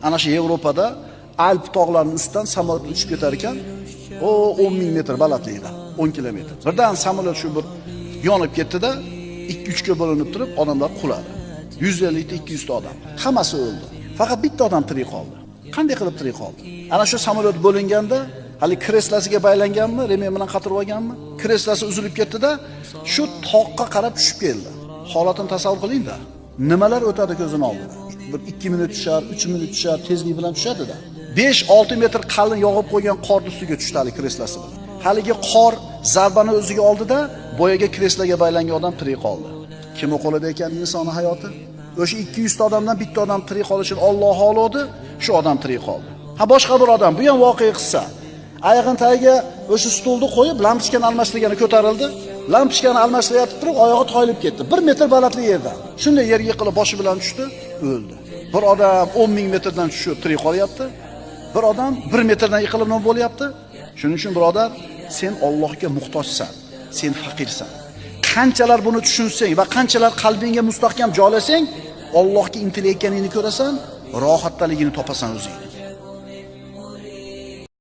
Ana shu Yevropada Alp tog'larining ustidan samolyot uchib ketar ekan. O 10.000 metr balandlikda, 10 kilometr. Birdan samolyot shu bir yonib ketdi-da, 2-3 ga bo'linib turib, odamlar quladi. 150 ta 200 ta odam. Hammasi o'ldi. Faqat bitta odam tirik qoldi. Qanday qilib tirik qoldi? Ana shu samolyot bo'linganda, hali kreslasiga baylanganmi, remen bilan qatirib olganmi? Kreslasi uzilib ketdi-da, shu toqqa qarab tushib keldi. Holatini tasavvur qiling-da. Nimalar o'tadi ko'zini oldida? Bir 2 minut tushar, 3 minut tushar, tezlik bilan tushadi-da. 5-6 metr qalin yog'ib qo'ygan qorning ustiga tushdi hali kreslasi bilan. Haligi qor zarbani o'ziga oldida boyaga kreslaga baylangan odam tirik qoldi. Kim qo'lida ekan insonning hayoti? O'sha 200 ta odamdan bitta odam tirik qolishini Alloh xohladi, shu odam tirik qoldi. Ha boshqa bir odam, bu ham voqea qissa. Oyog'ini tagiga o'sha stulni qo'yib, lampochkani almashtirgani ko'tarildi. Lampochkani almashtirayotib turib, oyog'i toyilib ketdi. 1 metr balandlik yerdan. Shunday yerga yiqilib boshi bilan tushdi, o'ldi. Bir odam 10.000 metrdan tushib tirik qolyapti. Bir odam 1 metrdan yiqilib nima bo'lyapti? Shuning uchun birodar, sen Allohga muhtojsan, sen faqirsan. Qanchalar buni tushunsang va qanchalar qalbingga mustahkam joylasang, Allohga intilayotganingni ko'rasan, rohatdaligini topasan o'zing.